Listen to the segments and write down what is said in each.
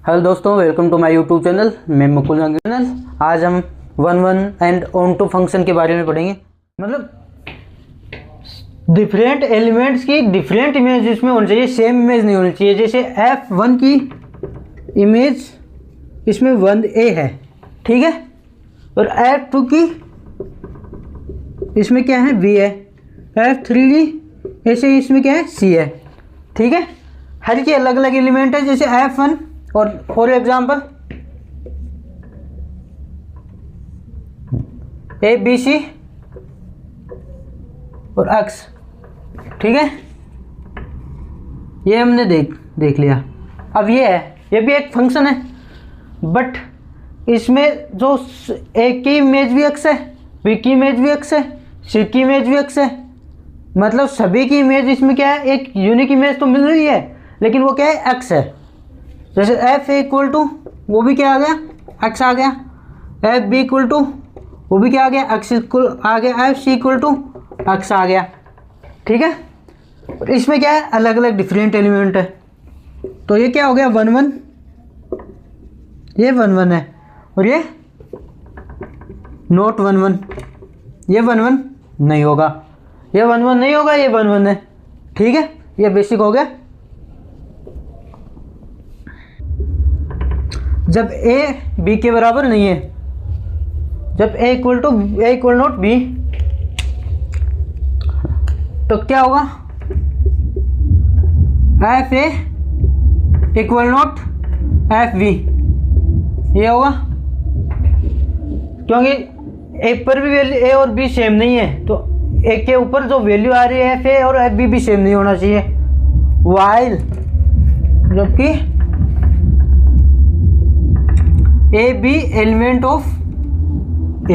Hello दोस्तों, welcome to my YouTube channel. मैं Mukul channel. आज हम 1 एंड ऑन टू फंक्शन के बारे में पढ़ेंगे। मतलब डिफरेंट एलिमेंट्स की डिफरेंट इमेज इसमें होनी चाहिए, सेम इमेज नहीं होनी चाहिए। जैसे F1 की इमेज इसमें 1A है, ठीक है, और F2 की इसमें क्या है, B है। F3 की ऐसे इसमें क्या है, C है, ठीक है। हर की अलग अलग एलिमेंट है। जैसे F1 और फॉर एग्जाम्पल ABC और X, ठीक है। ये हमने देख लिया। अब ये है, ये भी एक फंक्शन है, बट इसमें जो A की इमेज भी X है, B की इमेज भी X है, C की इमेज भी X है। मतलब सभी की इमेज इसमें क्या है, एक यूनिक इमेज तो मिल रही है, लेकिन वो क्या है, X है। जैसे F इक्वल टू वो भी क्या आ गया, X आ गया। F B इक्वल टू वो भी क्या आ गया, X इक्वल आ गया। F C equal to X आ गया, ठीक है। इसमें क्या है, अलग अलग डिफरेंट एलिमेंट है। तो ये क्या हो गया, 1 1, ये 1 1 है, और ये नोट 1 1, ये 1 1 नहीं होगा, ये 1 1 नहीं होगा, ये 1 1 है, ठीक है। ये बेसिक हो गया। जब A B के बराबर नहीं है, जब A इक्वल नोट B, तो क्या होगा, F A equal note F B, ये होगा। क्योंकि A पर भी वैल्यू A और B सेम नहीं है, तो A के ऊपर जो वैल्यू आ रही है F A और F B भी सेम नहीं होना चाहिए। वाइल जबकि A B element of A,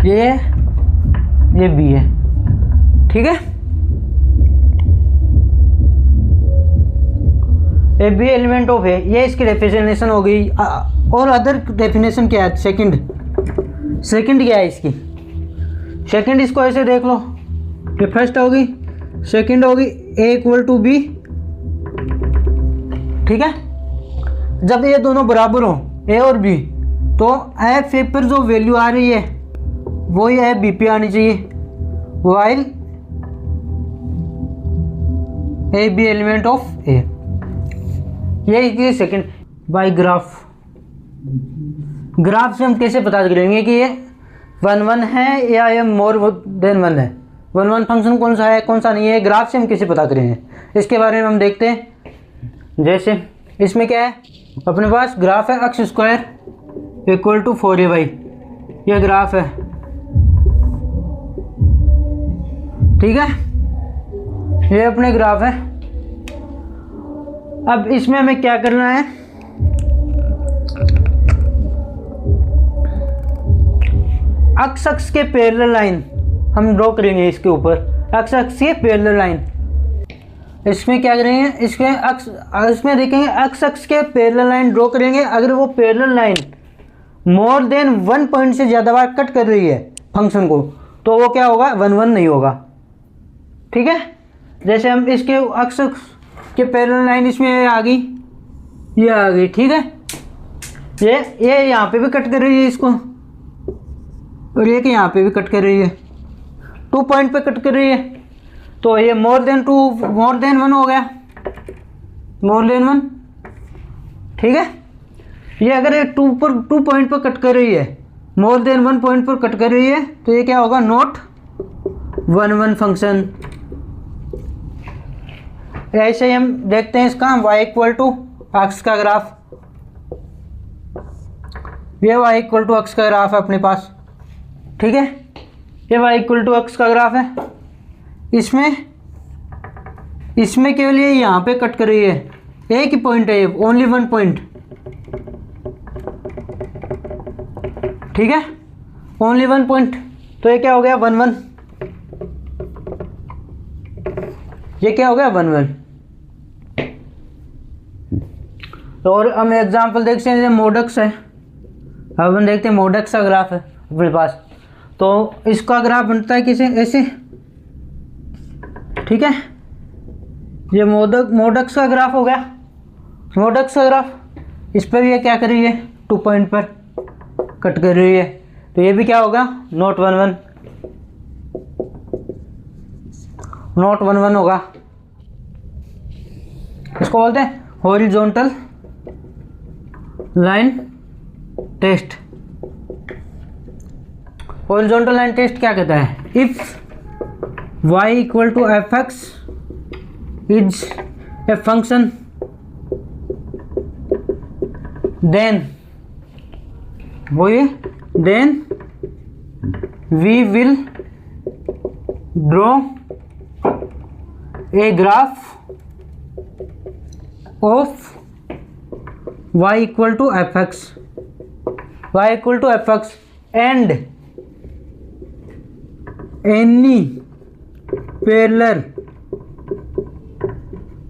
ये B है, ठीक है। A B element of A, ये इसकी डेफिनेशन हो गई। और अदर डेफिनेशन क्या है, सेकंड क्या है इसकी, सेकंड इसको ऐसे देख लो। ये फर्स्ट होगी, सेकंड होगी A इक्वल टू B, ठीक है। जब ये दोनों बराबर हो A और B, तो F A पर जो वैल्यू आ रही है वो ही F B पे आनी चाहिए। While A B element of A, ये इसकी सेकंड। बाय ग्राफ से हम कैसे पता करेंगे कि ये 1 1 है या ये मोर देन 1 है। 1 1 फंक्शन कौन सा है, कौन सा नहीं है, ग्राफ से हम कैसे पता करेंगे, इसके बारे में हम देखते हैं। जैसे इसमें क्या है, अपने पास ग्राफ है x square equal to 4ay, ये ग्राफ है, ठीक है। ये अपने ग्राफ है। अब इसमें हमें क्या करना है, x के पैरेलल लाइन हम ड्रॉ करेंगे। इसके ऊपर x के पैरेलल लाइन, इसमें क्या करेंगे, इसमें देखेंगे x के पैरेलल लाइन ड्रॉ करेंगे। अगर वो parallel line more than 1 point से ज़्यादा बार कट कर रही है फंक्शन को, तो वो क्या होगा, 1 1 नहीं होगा, ठीक है। जैसे हम इसके x के पैरेलल लाइन इसमें आ गई, ये आ गई, ठीक है। ये यहाँ पे भी कट कर रही है इसको, और ये कि यहाँ पे भी कट कर रही है, 2 पॉइंट पे कट कर रही है। तो ये मोर देन 1 हो गया, मोर देन 1, ठीक है। ये अगर 2 पॉइंट पर कट कर रही है, मोर देन 1 पॉइंट पर कट कर रही है, तो ये क्या होगा, नॉट 1 1 फंक्शन। ऐसे ही हम देखते हैं इसका y इक्वल टू x का ग्राफ। ये y इक्वल टू x का ग्राफ है अपने पास, ठीक है। ये y इक्वल टू x का ग्राफ है। इसमें केवल ये यहाँ पे कट कर रही है, एक ही पॉइंट है, ओनली 1 पॉइंट, ठीक है, ओनली 1 पॉइंट। तो ये क्या हो गया, 1 1, ये क्या हो गया, 1 1। और हम एग्जांपल देखते हैं, मोडक्स है। अब हम देखते हैं मोडक्स का ग्राफ है अपने पास। तो इसका ग्राफ बनता है किसे, ऐसे, ठीक है। ये मोडक्स का ग्राफ हो गया। स्मॉल एक्स का ग्राफ, इस पर ये क्या कर रही है, 2 पॉइंट पर कट कर रही है, तो ये भी क्या होगा, नॉट 1 1, नॉट 1 1 होगा। इसको बोलते हैं horizontal line test. Horizontal line test क्या कहता है, if y equal to f x is a function then then we will draw a graph of y equal to f x, y equal to f x and any parallel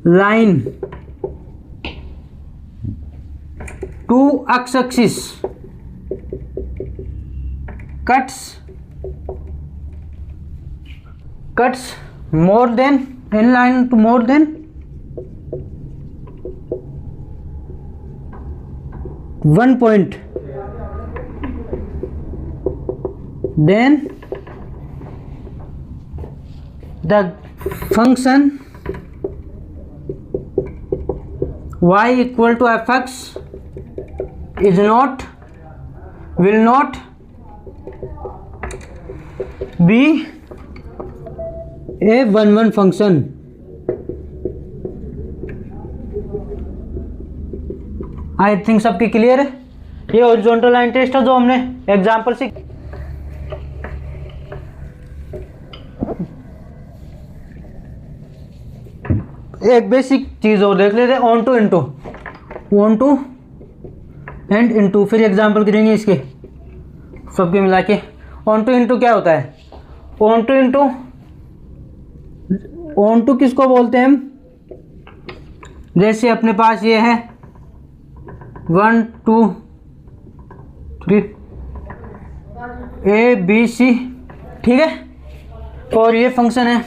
line to x axis cuts more than in line to more than 1 point, then the function y equal to fx is not, will not be a 1 1 function। I think सबकी clear है। ये horizontal line test है जो हमने example से। एक basic चीज और देख लेते हैं, onto into, onto and into, फिर एग्जांपल करेंगे इसके सबके मिला के। ऑन टू इनटू क्या होता है, onto into, onto किसको बोलते हैं हम, जैसे अपने पास ये है 1 2 3 ए बी सी, ठीक है, और ये फंक्शन है,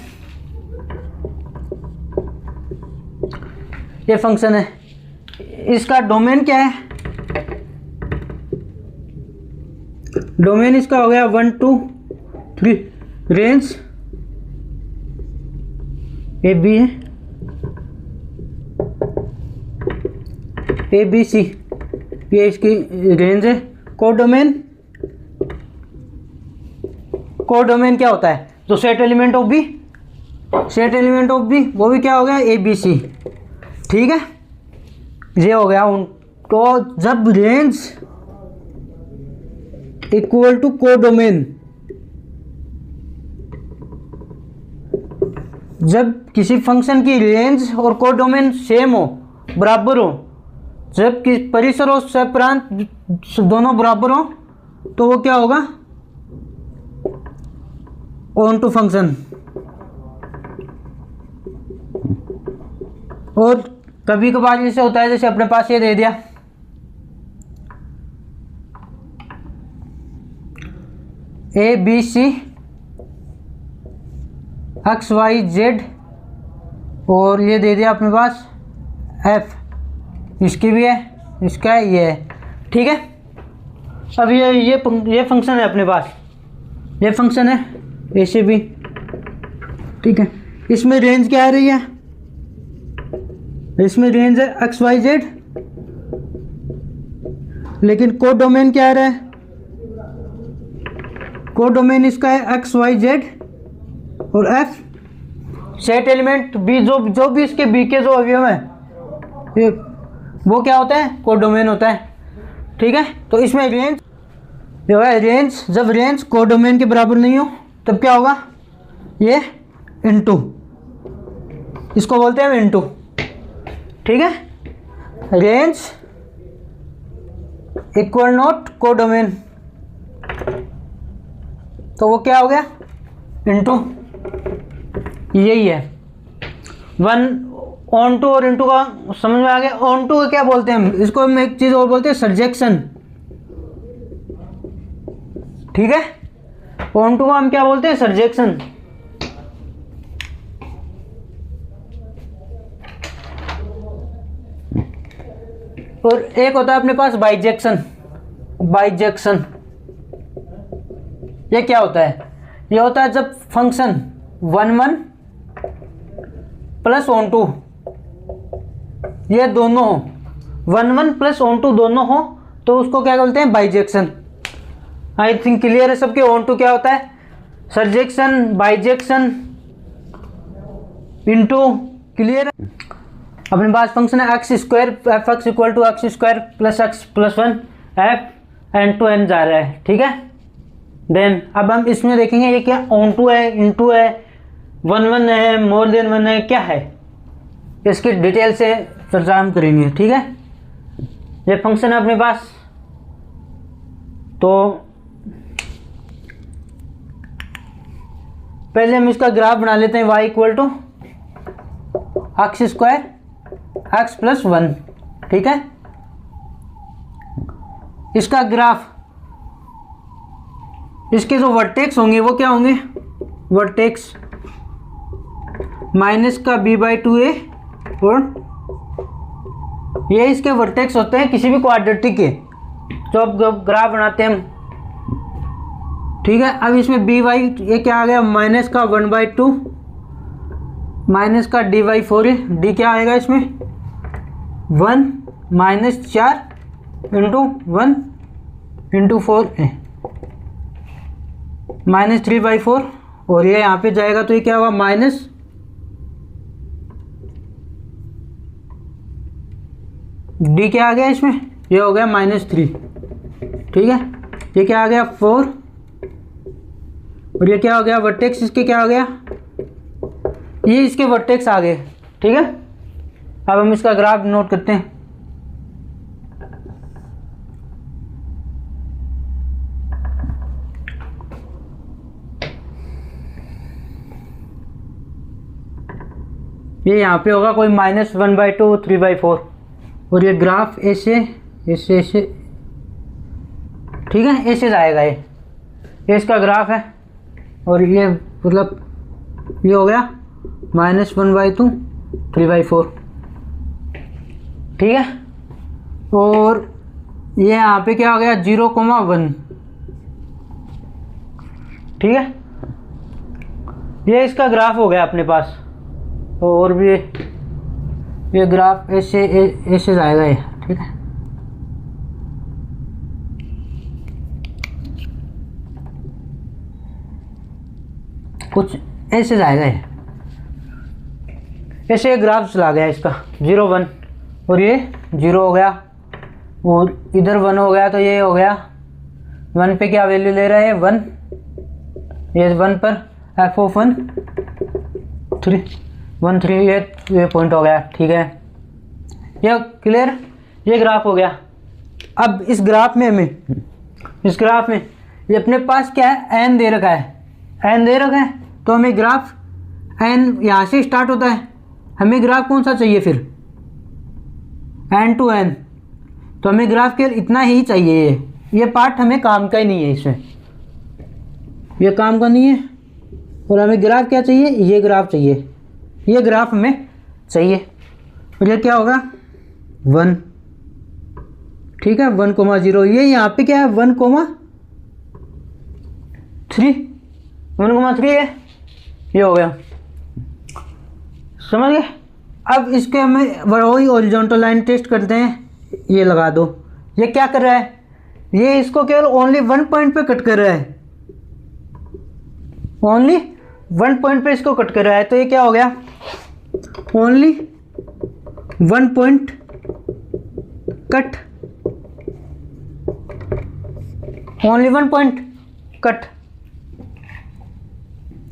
ये फंक्शन है, इसका डोमेन क्या है, डोमेन इसका हो गया 1 2 3, रेंज ए बी है, ए बी सी, ये इसकी रेंज है। कोडोमेन, कोडोमेन क्या होता है, तो set element of B, set element of B, वो भी क्या हो गया, ए बी सी, ठीक है, ये हो गया। तो जब रेंज इक्वल टू कोडोमेन, जब किसी फंक्शन की रेंज और कोडोमेन सेम हो, बराबर हो, जब कि परिसर और सप्रांत दोनों बराबर हो, तो वो क्या होगा, ऑन टू फंक्शन। और कभी कभार जैसे होता है, जैसे अपने पास ये दे दिया A B C X Y Z, और ये दे दिया अपने पास एफ, इसकी भी है, इसका है, ये है, ठीक है। अब ये फंक्शन है अपने पास, ये फंक्शन है ए से बी, ठीक है। इसमें रेंज क्या आ रही है, इसमें रेंज है एक्स वाई जेड, लेकिन कोड डोमेन क्या आ रहा है, कोड डोमेन इसका है एक्स वाई जेड और एफ, सेट एलिमेंट बी, जो भी इसके बी के जो अवयव है ये वो क्या होता है, कोड डोमेन होता है, ठीक है। तो इसमें रेंज जो है, रेंज जब रेंज कोड डोमेन के बराबर नहीं हो तब क्या होगा, ये इनटू, इसको बोलते हैं इनटू, ठीक है। Range equal not code domain, तो वो क्या हो गया, इनटू, यही है। वन ऑन टू और इनटू का समझ में आ गया। ऑन टू को क्या बोलते हैं हम, इसको हम एक चीज और बोलते हैं, सर्जेक्शन, ठीक है। ऑन टू को हम क्या बोलते हैं, सर्जेक्शन। और एक होता है अपने पास बाइजेक्शन। बाइजेक्शन ये क्या होता है? ये होता है जब फंक्शन 1 1 प्लस ऑन टू ये दोनों हो, 1 1 प्लस ऑन टू दोनों हो तो उसको क्या बोलते हैं? बाइजेक्शन। आई थिंक क्लियर है सबके। ऑन टू क्या होता है? सरजेक्शन, बाइजेक्शन, इनटू। क्लियर है? अपने पास फंक्शन है x square f x equal to x square plus x plus 1 f n to n जा रहा है, ठीक है। देन अब हम इसमें देखेंगे ये क्या ऑन टू है, इनटू है, 1 1 है, मोर देन 1 है, क्या है, इसकी डिटेल से चर्चा हम करेंगे, ठीक है। ये फंक्शन है अपने पास। तो पहले हम इसका ग्राफ बना लेते हैं। y equal to x square x plus 1, ठीक है। इसका ग्राफ, इसके जो वर्टेक्स होंगे वो क्या होंगे? वर्टेक्स माइनस का b/2a और ये इसके वर्टेक्स होते हैं किसी भी क्वाड्रेटिक के जो अब ग्राफ बनाते हैं हम, ठीक है। अब इसमें by ये क्या आ गया? माइनस का 1/2 माइनस का d/4 है। d क्या आएगा इसमें? 1 माइनस 4 इंटू 1 इंटू 4 है माइनस 3/4 और ये यहाँ पे जाएगा तो ये क्या होगा? माइनस d क्या आ गया इसमें? ये हो गया -3, ठीक है। ये क्या आ गया? 4 और ये क्या हो गया? वर्टेक्स इसके क्या हो गया? ये इसके वर्टेक्स आ गए, ठीक है। अब हम इसका ग्राफ नोट करते हैं। ये यहाँ पे होगा कोई -1/2 3/4 और ये ग्राफ ऐसे ऐसे ऐसे, ठीक है, ऐसे जाएगा। ये इसका ग्राफ है और ये मतलब ये हो गया -1/2 3/4, ठीक है। और ये यहाँ पे क्या हो गया? 0,1, ठीक है। ये इसका ग्राफ हो गया अपने पास। और भी ये ग्राफ ऐसे ऐसे जाएगा ये, ठीक है। कुछ ऐसे जाएगा ये, ऐसे ग्राफ चला गया इसका 0 1 और ये 0 हो गया और इधर 1 हो गया तो ये हो गया 1 पे क्या वैल्यू ले रहा है? 1। ये 1 पर f(1) 3 ये पॉइंट हो गया, ठीक है। ये क्लियर? ये ग्राफ हो गया। अब इस ग्राफ में हमें ये अपने पास क्या है? n दे रखा है, n दे रखा है तो हमें ग्राफ n यहाँ से स्टार्ट होता है। हमें ग्राफ कौन सा चाहिए फिर? n to n। तो हमें ग्राफ के इतना ही चाहिए। ये पार्ट हमें काम का ही नहीं है, इसमें ये काम का नहीं है। और हमें ग्राफ क्या चाहिए? ये ग्राफ चाहिए, ये ग्राफ हमें चाहिए। और ये क्या होगा? 1, ठीक है। 1,0 ये यहाँ पे क्या है? 1,3 है, ये हो गया, समझ गए। अब इसके हमें वही हॉरिजॉन्टल लाइन टेस्ट करते हैं। ये लगा दो। ये क्या कर रहा है? ये इसको केवल ओनली 1 पॉइंट पे कट कर रहा है, ओनली 1 पॉइंट पे इसको कट कर रहा है। तो ये क्या हो गया? Only 1 point cut, only 1 point cut.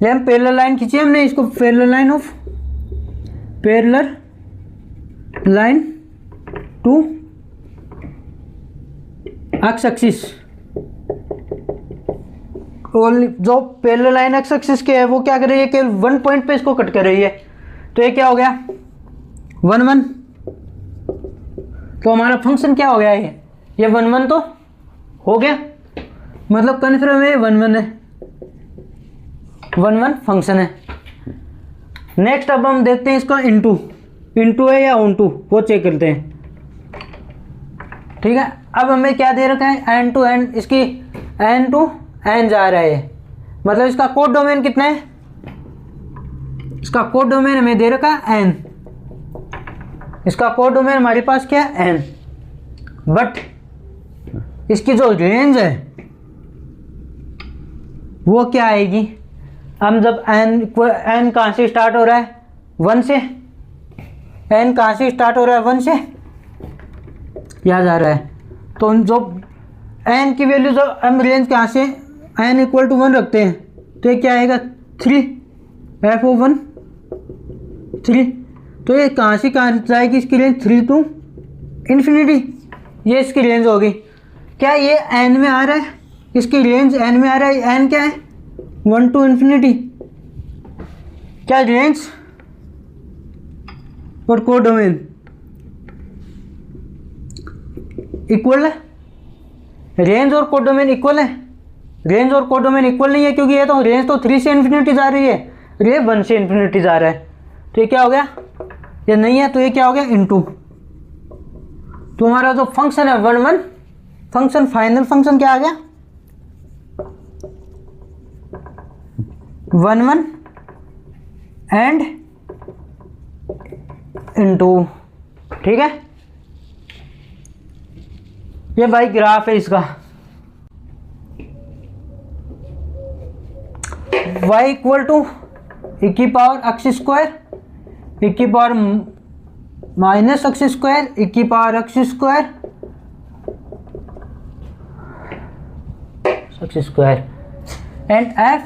ये हम पैरेलल लाइन खींची हमने, इसको parallel line to x axis. जो पैरेलल लाइन एक्स एक्सिस के है वो क्या कर रही है? केवल 1 पॉइंट पे इसको कट कर रही है। तो ये क्या हो गया? 1 1। तो हमारा फंक्शन क्या हो गया? ये 1 1 तो हो गया, मतलब कन्फर्म है 1 1 है, 1 1 फंक्शन है। नेक्स्ट अब हम देखते हैं इसका इनटू है या ऑन टू, वो चेक करते हैं। ठीक है। अब हमें क्या दे रखा है, n टू n, इसकी n टू n जा रहा है, मतलब इसका कोड डोमेन कितना है, इसका कोड डोमेन हमें दे रखा है n, इसका कोड डोमेन हमारे पास क्या है n, बट इसकी जो रेंज है वो क्या आएगी। हम जब n कहाँ से स्टार्ट हो रहा है, 1 से, n कहाँ से स्टार्ट हो रहा है, 1 से, यहाँ जा रहा है। तो जो n की वैल्यू, जो हम रेंज कहाँ से n इक्वल टू 1 रखते हैं, तो ये क्या आएगा 3, f(1) 3। तो ये कहाँ से कहाँ जाएगी, इसकी रेंज 3 टू इन्फिनिटी, ये इसकी रेंज होगी। क्या ये n में आ रहा है, इसकी रेंज n में आ रहा है, n क्या है 1 टू इन्फिनिटी। क्या रेंज और कोड डोमेन इक्वल है, रेंज और कोड डोमेन इक्वल है, रेंज और कोड डोमेन इक्वल नहीं है, क्योंकि ये तो रेंज तो 3 से इन्फिनिटी जा रही है, ये 1 से इन्फिनिटी जा रहा है। तो ये क्या हो गया, ये नहीं है, तो ये क्या हो गया इनटू। तो हमारा जो फंक्शन है 1 1 फंक्शन, फाइनल फंक्शन क्या आ गया 1 1 एंड इनटू। ठीक है, ये भाई ग्राफ है इसका, y इक्वल टू e की पावर x स्क्वायर, e की power minus x square, e की power x square, and f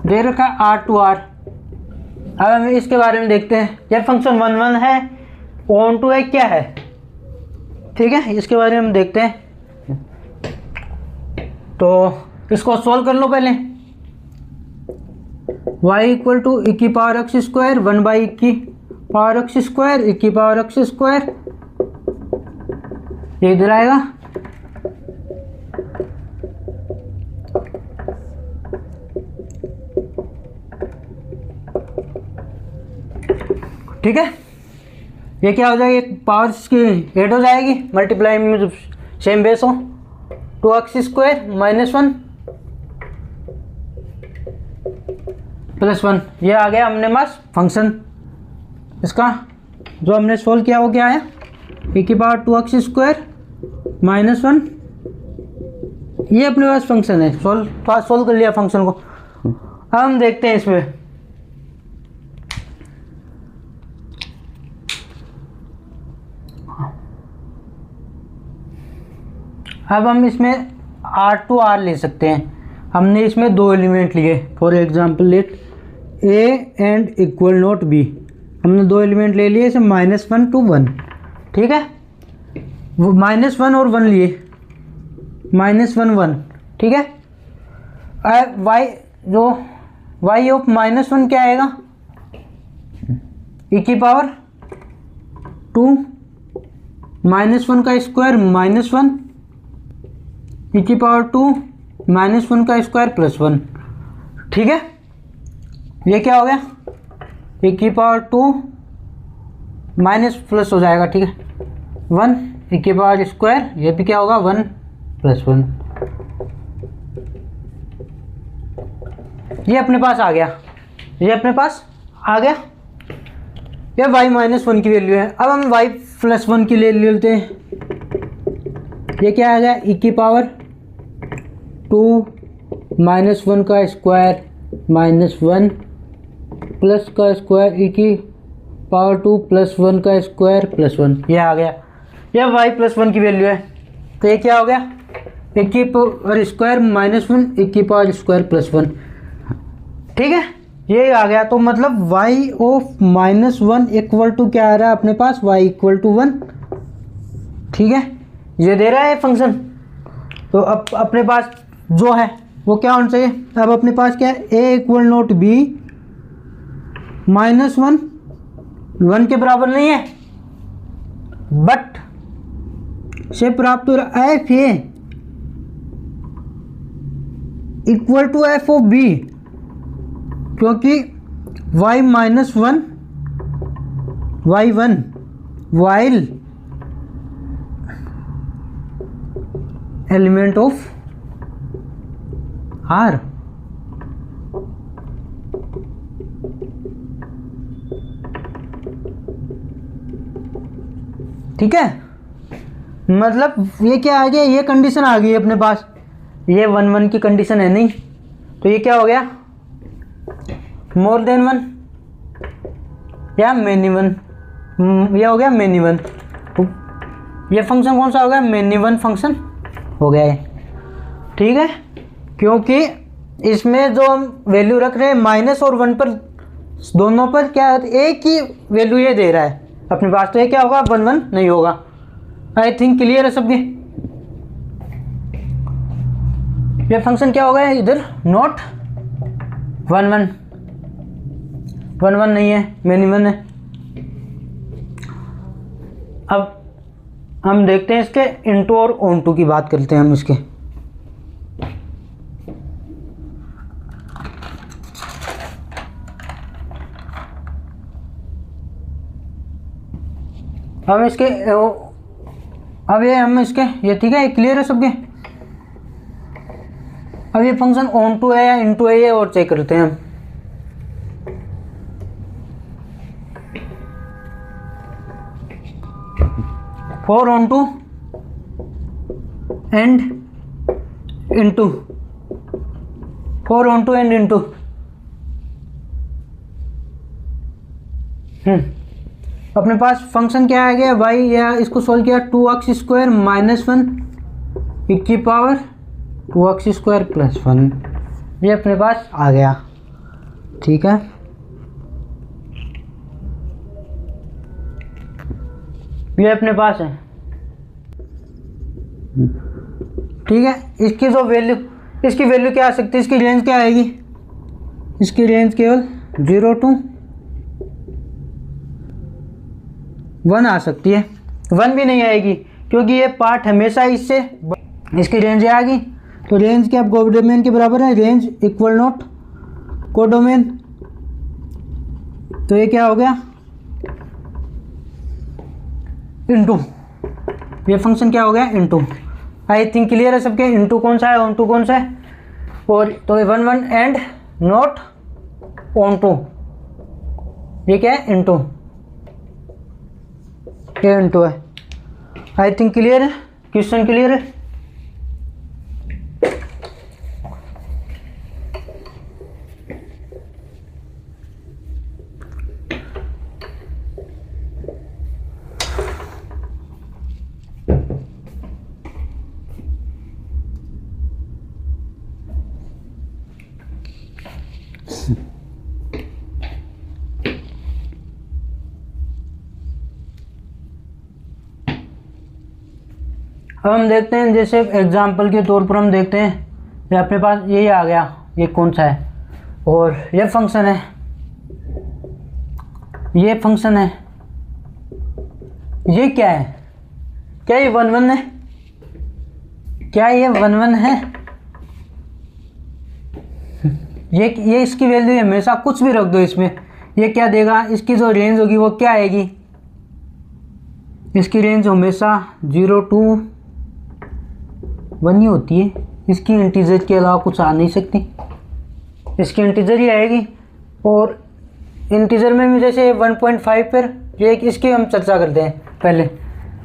दे रखा r टू r। अब हम इसके बारे में देखते हैं, यह फंक्शन 1 1 है, ऑन टू है, क्या है। ठीक है, इसके बारे में हम देखते हैं। तो इसको सॉल्व कर लो पहले। y इक्वल टू ई की power x square 1 by E की पावर x स्क्वायर, ई की पावर x स्क्वायर, ये इधर आएगा। ठीक है, ये क्या हो जाएगी, पावर की एड हो जाएगी, मल्टीप्लाई में सेम बेस हो, 2x स्क्वायर माइनस 1 प्लस 1, ये आ गया हमने पास फंक्शन। इसका जो हमने सोल्व किया वो क्या है, e की पावर 2x स्क्वायर माइनस 1, ये अपने पास फंक्शन है, सोल्व कर लिया फंक्शन को। अब हम देखते हैं इसमें, अब हम इसमें r टू r ले सकते हैं। हमने इसमें 2 एलिमेंट लिए, for example let a and equal not b, हमने 2 एलिमेंट ले लिए, इसे -1 टू 1। ठीक है, वो -1 और 1 लिए, -1 1। ठीक है, y जो y ऑफ -1 क्या आएगा, e की पावर 2 -1 का स्क्वायर -1, e की पावर 2 -1 का स्क्वायर प्लस 1। ठीक है, ये क्या हो गया, e की पावर 2 माइनस प्लस हो जाएगा। ठीक है, 1 e की पावर स्क्वायर, ये भी क्या होगा 1 प्लस 1, ये अपने पास आ गया, ये अपने पास आ गया। ये y -1 की वैल्यू है। अब हम y प्लस 1 की ले लेते हैं, ये क्या आ गया, e की पावर 2 -1 का स्क्वायर -1 प्लस का स्क्वायर, e की पावर 2 प्लस 1 का स्क्वायर प्लस 1, ये आ गया। यह y प्लस 1 की वैल्यू है। तो ये क्या हो गया, e की पावर स्क्वायर -1, e की पावर स्क्वायर प्लस 1। ठीक है, ये आ गया। तो मतलब y ऑफ -1 इक्वल टू क्या आ रहा है अपने पास, y इक्वल टू 1। ठीक है, ये दे रहा है फंक्शन। तो अब अपने पास जो है वो क्या होना चाहिए, अब अपने पास क्या है, a इक्वल नॉट b -1 1 के बराबर नहीं है, बट से प्राप्त हो रहा है f a equal to f of b, क्योंकि y -1 y1 while element of R. ठीक है, मतलब ये क्या आ गया, ये कंडीशन आ गई अपने पास, ये 1 1 की कंडीशन है नहीं, तो ये क्या हो गया, मोर देन 1 या मेनी 1, ये हो गया मेनी 1। ये फंक्शन कौन सा हो गया, मेनी 1 फंक्शन हो गया है। ठीक है, क्योंकि इसमें जो हम वैल्यू रख रहे हैं माइनस और 1 पर, दोनों पर क्या एक ही वैल्यू ये दे रहा है अपने पास, तो ये क्या होगा 1 1 नहीं होगा। आई थिंक क्लियर है सबके। ये फंक्शन क्या होगा इधर, नॉट 1 1, 1 1 नहीं है, मेनी 1 है। अब हम देखते हैं इसके इनटू और ऑन टू की बात करते हैं हम इसके। हम इसके अब ये हम इसके ये ठीक है, क्लियर है सबके। अब ये फंक्शन ऑन टू है या इनटू है ये और चेक करते हैं हम। For onto and into, 4 onto and into. अपने पास फंक्शन क्या आ गया भाई, या इसको सोल्व किया 2x² माइनस 1 की पावर 2x² प्लस 1, ये अपने पास आ गया। ठीक है, ये अपने पास है। ठीक है, इसकी जो वैल्यू, इसकी वैल्यू क्या आ सकती है, इसकी रेंज क्या आएगी, इसकी रेंज केवल 0 to 1 आ सकती है, 1 भी नहीं आएगी क्योंकि ये पार्ट हमेशा इससे, इसकी रेंज आ गई तो रेंज क्या कोडोमेन के बराबर है, रेंज इक्वल नॉट कोडोमेन, तो ये क्या हो गया इनटू, ये फंक्शन क्या हो गया इनटू। आई थिंक क्लियर है सबके। इनटू कौन सा है, ऑन टू कौन सा है, और तो 1 1 एंड नॉट ऑन टू, ये क्या है इनटू, ये इनटू है। आई थिंक क्लियर है, क्वेश्चन क्लियर है। अब हम देखते हैं, जैसे एग्जाम्पल के तौर पर हम देखते हैं, ये अपने पास यही आ गया, ये कौन सा है, और ये फंक्शन है, ये फंक्शन है, ये क्या है, क्या ये 1 1 है, क्या ये 1 1 है, ये इसकी वैल्यू हमेशा कुछ भी रख दो इसमें, ये क्या देगा, इसकी जो रेंज होगी वो क्या आएगी, इसकी रेंज हमेशा 0 to 1 ही होती है, इसकी इंटीजर के अलावा कुछ आ नहीं सकती, इसकी इंटीजर ही आएगी। और इंटीजर में भी जैसे 1.5 पर ये इसकी हम चर्चा करते हैं, पहले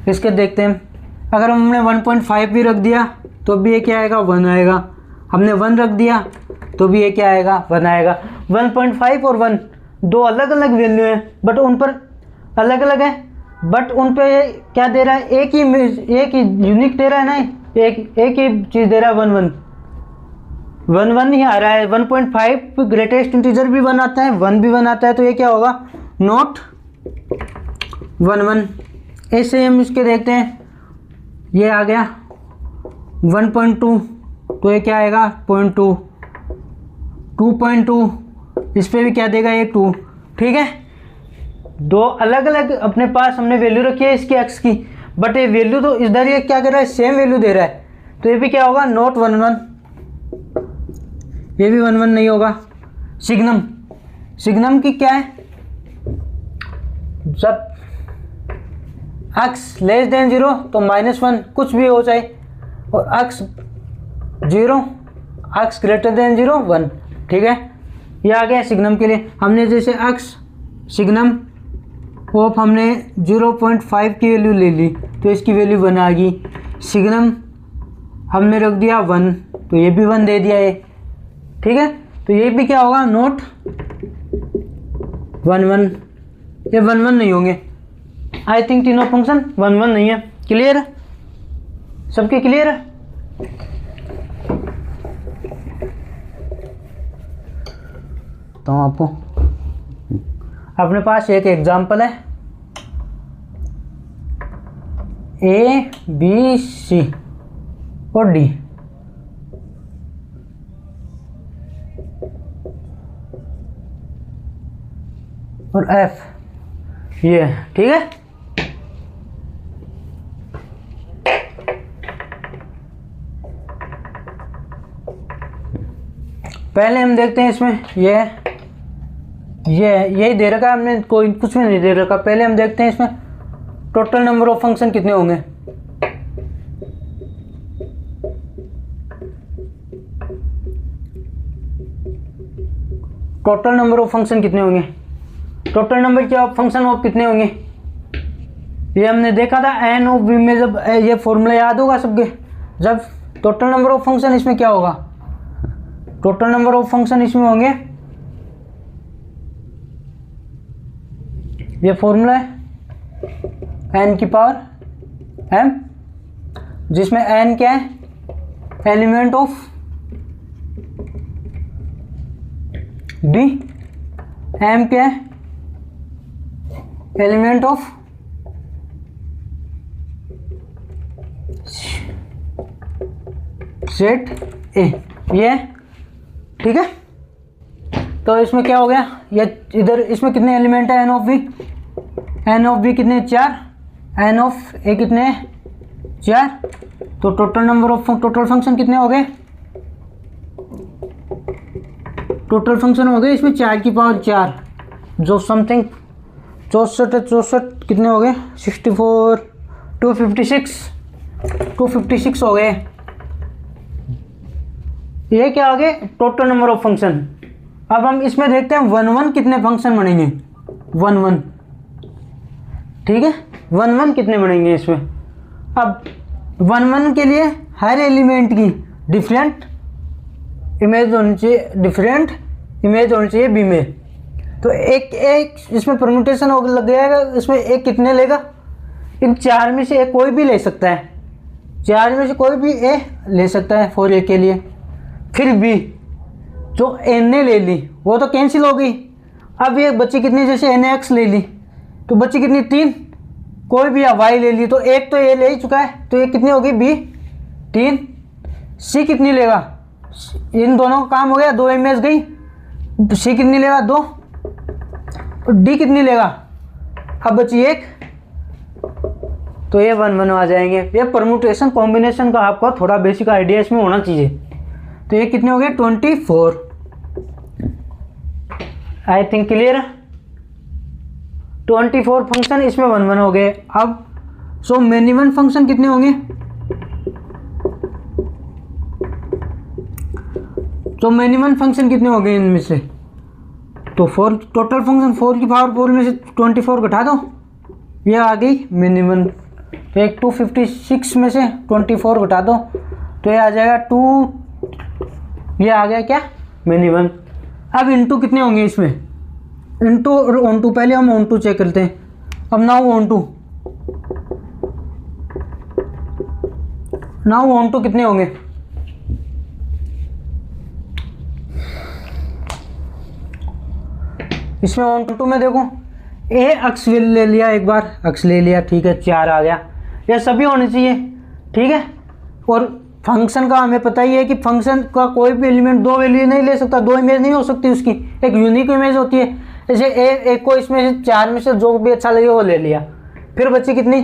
इसके देखते हैं। अगर हमने 1.5 भी रख दिया तो भी ये क्या आएगा 1 आएगा, हमने 1 रख दिया तो भी ये क्या आएगा 1 आएगा। 1.5 और 1 दो अलग अलग वैल्यू हैं, बट उन पर अलग अलग है, बट उन पे क्या दे रहा है, एक ही यूनिक दे रहा है ना, एक ही चीज़ दे रहा है, 1 1 ही आ रहा है। 1.5 ग्रेटेस्ट इंटीजर भी 1 आता है, 1 भी 1 आता है, तो ये क्या होगा नॉट 1 1। ऐसे हम इसके देखते हैं, ये आ गया 1.2, तो ये क्या आएगा 0.2, 2.2, इस पर भी क्या देगा ये 2। ठीक है, दो अलग अलग अपने पास हमने वैल्यू रखी है इसकी एक्स की, बट ये वैल्यू तो इधर ये क्या कर रहा है, सेम वैल्यू दे रहा है, तो ये भी क्या होगा नॉट 1 1, ये भी 1 1 नहीं होगा। सिग्नम की क्या है, जब x लेस देन 0 तो -1 कुछ भी हो जाए, और x 0, x ग्रेटर देन 0 1। ठीक है, ये आ गया सिग्नम के लिए। हमने जैसे x सिग्नम ऑफ हमने 0.5 की वैल्यू ले ली तो इसकी वैल्यू 1 आ गई। सिग्नम हमने रख दिया 1 तो ये भी 1 दे दिया है। ठीक है, तो ये भी क्या होगा, नोट 1 1, ये 1 1 नहीं होंगे। आई थिंक तीनों फंक्शन 1 1 नहीं है। क्लियर है, सबके क्लियर है? तो आपको अपने पास एक एग्जांपल है ए बी सी और डी। और एफ, ये ठीक है। पहले हम देखते हैं इसमें यही दे रखा है हमने, कोई कुछ भी नहीं दे रखा। पहले हम देखते हैं इसमें टोटल नंबर ऑफ फंक्शन कितने होंगे। टोटल नंबर ऑफ फंक्शन कितने होंगे, टोटल नंबर के फंक्शन ऑफ कितने होंगे, ये हमने देखा था एन ऑफ बी में। जब ये फॉर्मूला याद होगा सबके, जब टोटल नंबर ऑफ फंक्शन इसमें क्या होगा, टोटल नंबर ऑफ फंक्शन इसमें होंगे, ये फॉर्मूला है n की पावर m, जिसमें n क्या है, एलिमेंट ऑफ d, m क्या है, एलिमेंट ऑफ सेट ए, ये ठीक है। तो इसमें क्या हो गया, ये इधर इसमें कितने एलिमेंट है, N of B, N of B कितने 4, एन ऑफ ए कितने 4। तो total number of total function कितने हो गए, टोटल फंक्शन हो गए इसमें 4 की पावर 4, जो समथिंग 64 कितने हो गए, 64 256 हो गए। ये क्या आ गए, टोटल नंबर ऑफ फंक्शन। अब हम इसमें देखते हैं 1 1 कितने फंक्शन बनेंगे, 1 1, ठीक है, 1 1 कितने बनेंगे इसमें। अब 1 1 के लिए हर एलिमेंट की डिफरेंट इमेज होनी चाहिए, डिफरेंट इमेज होनी चाहिए बी में। तो एक इसमें परम्यूटेशन लग जाएगा, इसमें एक कितने लेगा, इन 4 में से एक कोई भी ले सकता है, 4 में से कोई भी ए ले सकता है फॉर ए के लिए। फिर बी जो एन ने ले ली वो तो कैंसिल हो गई। अब ये बच्ची कितनी, जैसे एन एक्स ले ली तो बच्ची कितनी 3, कोई भी वाई ले ली तो एक तो ये ले ही चुका है, तो ये कितनी होगी बी 3। सी कितनी लेगा, इन दोनों का काम हो गया, 2 इमेज गई, सी कितनी लेगा 2, और डी कितनी लेगा, अब बची 1, तो ये 1 1 आ जाएंगे। ये परम्यूटेशन कॉम्बिनेशन का आपको थोड़ा बेसिक आइडिया इसमें होना चाहिए। तो ये कितने हो गए 24, आई थिंक क्लियर है। 24 फंक्शन इसमें 1 1 हो गए। अब सो मिनिमम फंक्शन कितने होंगे, तो मिनिमम फंक्शन कितने हो गए इनमें से, तो 4 टोटल फंक्शन 4 की पावर 4 में से 24 घटा दो, ये आ गई मिनिमम। तो एक 256 में से 24 घटा दो तो ये आ जाएगा 2, ये आ गया क्या मिनिमम। अब इनटू कितने होंगे इसमें, इनटू और ऑन टू, पहले हम ऑन टू चेक करते हैं। अब नाउ ऑन टू कितने होंगे, इसमें ऑन टू में देखो ए अक्स ले लिया, एक बार अक्स ले लिया, ठीक है 4 आ गया, यह सभी होने चाहिए, ठीक है। और फंक्शन का हमें पता ही है कि फंक्शन का कोई भी एलिमेंट 2 वैल्यू नहीं ले सकता, 2 इमेज नहीं हो सकती उसकी, एक यूनिक इमेज होती है। जैसे एक को इसमें से 4 में से जो भी अच्छा लगे वो ले लिया, फिर बच्ची कितनी,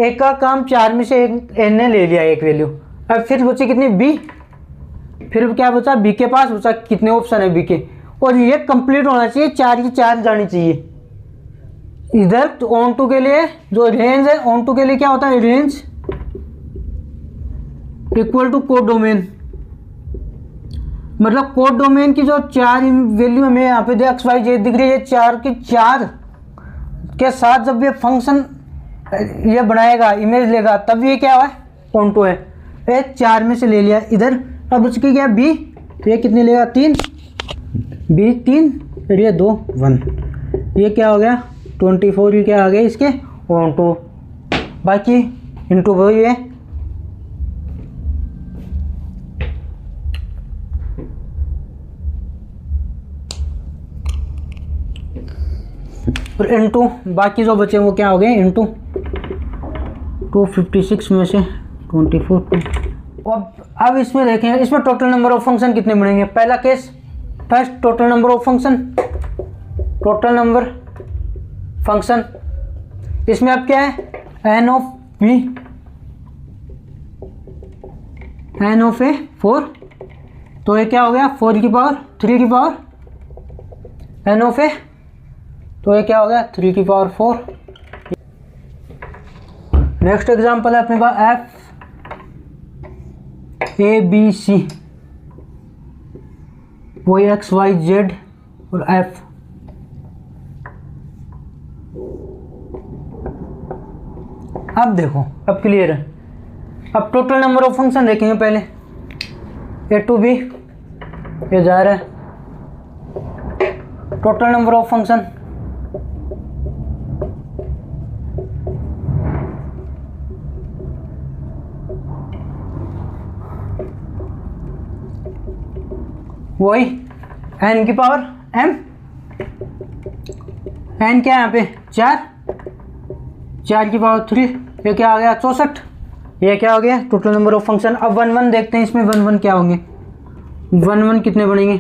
एक का काम 4 में से एक एन ने ले लिया एक वैल्यू। अब फिर बच्ची कितनी बी, फिर क्या बचा बी के पास बचा कितने ऑप्शन है बी के, और ये कंप्लीट होना चाहिए, 4 की 4 जानी चाहिए इधर। तो ऑन टू के लिए जो रेंज है, ऑन टू के लिए क्या होता है range, equal to codomain, मतलब कोड डोमेन की जो 4 वैल्यू हमें यहाँ पे एक्स वाई जेड दिख रही है, 4 की 4 के साथ जब ये फंक्शन ये बनाएगा, इमेज लेगा, तब ये क्या हुआ है, ऑन टू है। ये 4 में से ले लिया इधर, अब उसकी क्या बी, तो ये कितने लेगा 3, बी 3 फिर ये 2 1, ये क्या हो गया 24, ये क्या आ गया इसके ऑन टू, बाकी इंटू वो ये और इंटू बाकी जो बचे वो क्या हो गए इंटू 256 में से 24। अब इसमें देखें, इसमें टोटल नंबर ऑफ फंक्शन कितने बनेंगे। पहला case first, total number of function, total number function, इसमें अब क्या है N of B, N of A 4, तो ये क्या हो गया 4 की पावर 3 की पावर एन ऑफ ए, तो ये क्या हो गया 3 की पावर 4। नेक्स्ट एग्जांपल है अपने पास एफ ए बी सी, वो एक्स वाई जेड और एफ। अब देखो, अब क्लियर है। अब टोटल नंबर ऑफ फंक्शन देखेंगे पहले, ए टू बी ये जा रहा है, टोटल नंबर ऑफ फंक्शन वही एन की पावर एम, एन क्या है यहाँ पे 4, 4 की पावर 3, ये क्या आ गया 64, ये क्या हो गया टोटल नंबर ऑफ फंक्शन। अब 1 1 देखते हैं, इसमें 1 1 क्या होंगे, 1 1 कितने बनेंगे,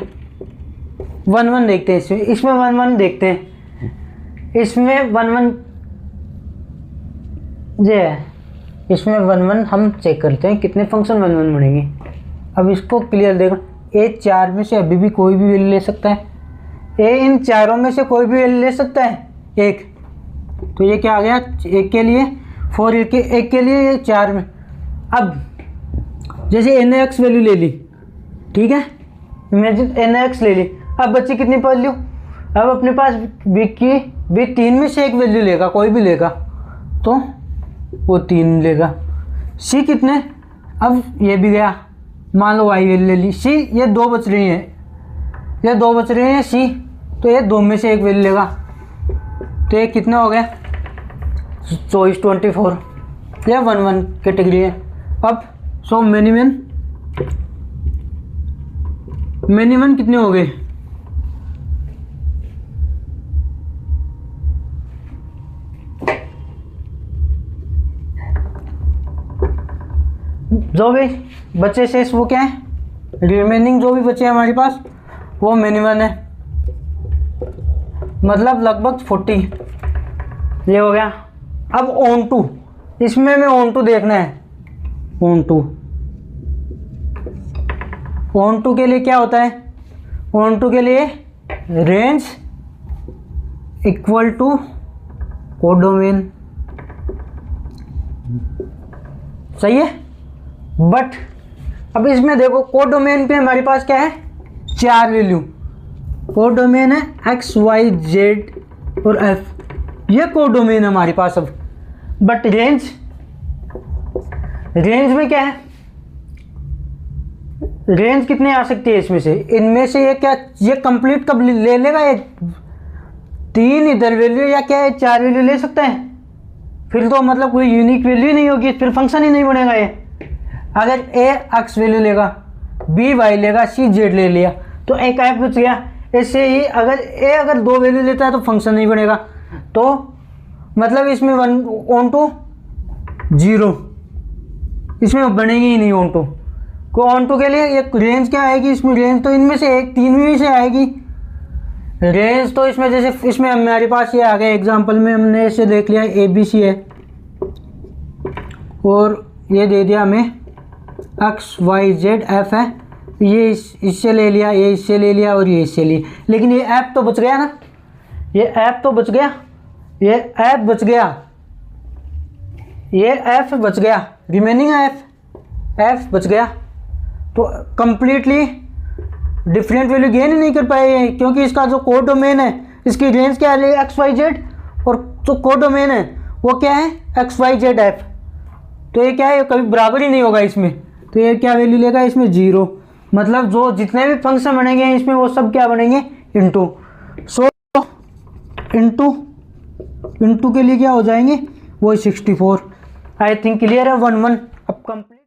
1 1 देखते हैं, इसमें 1 1 देखते हैं, इसमें 1 1 ये है, इसमें 1 1 हम चेक करते हैं कितने फंक्शन 1 1 बनेंगे। अब इसको क्लियर देखो, ए 4 में से अभी भी कोई भी वैल्यू ले सकता है, ए इन चारों में से कोई भी वैल्यू ले सकता है एक, तो ये क्या आ गया एक के लिए 4, एक के लिए ये 4 में। अब जैसे एन एक्स वैल्यू ले ली, ठीक है, इमेजिन एन एक्स ले ली, अब बच्चे कितनी वैल्यू, अब अपने पास बी की बी 3 में से एक वैल्यू लेगा, कोई भी लेगा तो वो 3 लेगा। सी कितने, अब ये भी गया, मान लो वाई वैल्यू ले ली, सी ये 2 बच रही हैं, ये 2 बच रही हैं सी, तो ये 2 में से एक वैल्यू लेगा, तो ये कितना हो गया 24 24, ये 1 1 कैटेगरी है। अब सो मिनिमम कितने हो गए, जो भी बचे शेष वो क्या है, रिमेनिंग जो भी बचे हमारे पास वो मिनिमम है, मतलब लगभग 40, ये हो गया। अब ऑन टू, इसमें में ऑन टू देखना है, ऑन टू के लिए क्या होता है, ऑन टू के लिए रेंज इक्वल टू कोडोमेन, सही है। बट अब इसमें देखो कोडोमेन पे हमारे पास क्या है 4 वैल्यू, कोडोमेन है एक्स वाई जेड और एफ, ये कोडोमेन है हमारे पास। अब बट रेंज में क्या है, रेंज कितने आ सकती है इसमें से, इनमें से ये क्या, ये कंप्लीट कब ले लेगा, ये 3 इधर वैल्यू या क्या है 4 वैल्यू ले सकता है, फिर तो मतलब कोई यूनिक वैल्यू नहीं होगी, फिर फंक्शन ही नहीं बनेगा ये। अगर ए एक्स वैल्यू लेगा, बी वाई लेगा, सी जेड ले लिया, तो एक एफ बच गया। ऐसे ही अगर 2 वैल्यू लेता है तो फंक्शन नहीं बनेगा, तो मतलब इसमें 1 ऑन टू 0, इसमें बनेगी ही नहीं ऑन टू को। ऑन टू के लिए एक रेंज क्या आएगी, इसमें रेंज तो इनमें से एक 3 में से आएगी रेंज, तो इसमें जैसे इसमें हमारे पास ये आ गया, एग्जांपल में हमने इसे देख लिया ए बी सी है, और ये दे दिया हमें एक्स वाई जेड एफ है, ये इससे ले लिया, ये इससे ले लिया और ये इससे लिया, लेकिन ये ऐप तो बच गया ना, ये ऐप तो बच गया, ये ऐप बच गया, ये एफ बच गया, रिमेनिंग एफ एफ बच गया। तो कंप्लीटली डिफरेंट वैल्यू गेन ही नहीं कर पाए, क्योंकि इसका जो कोड डोमेन है इसकी रेंज क्या है एक्स वाई जेड, और जो कोड डोमेन है वो क्या है एक्स वाई जेड एफ। तो ये क्या है, कभी बराबर ही नहीं होगा इसमें। तो ये क्या वैल्यू लेगा इसमें 0, मतलब जो जितने भी फंक्शन बनेंगे इसमें वो सब क्या बनेंगे इंटू। सो इंटू के लिए क्या हो जाएंगे वो 64। आई थिंक क्लियर है 1 1 अब कंप्लीट।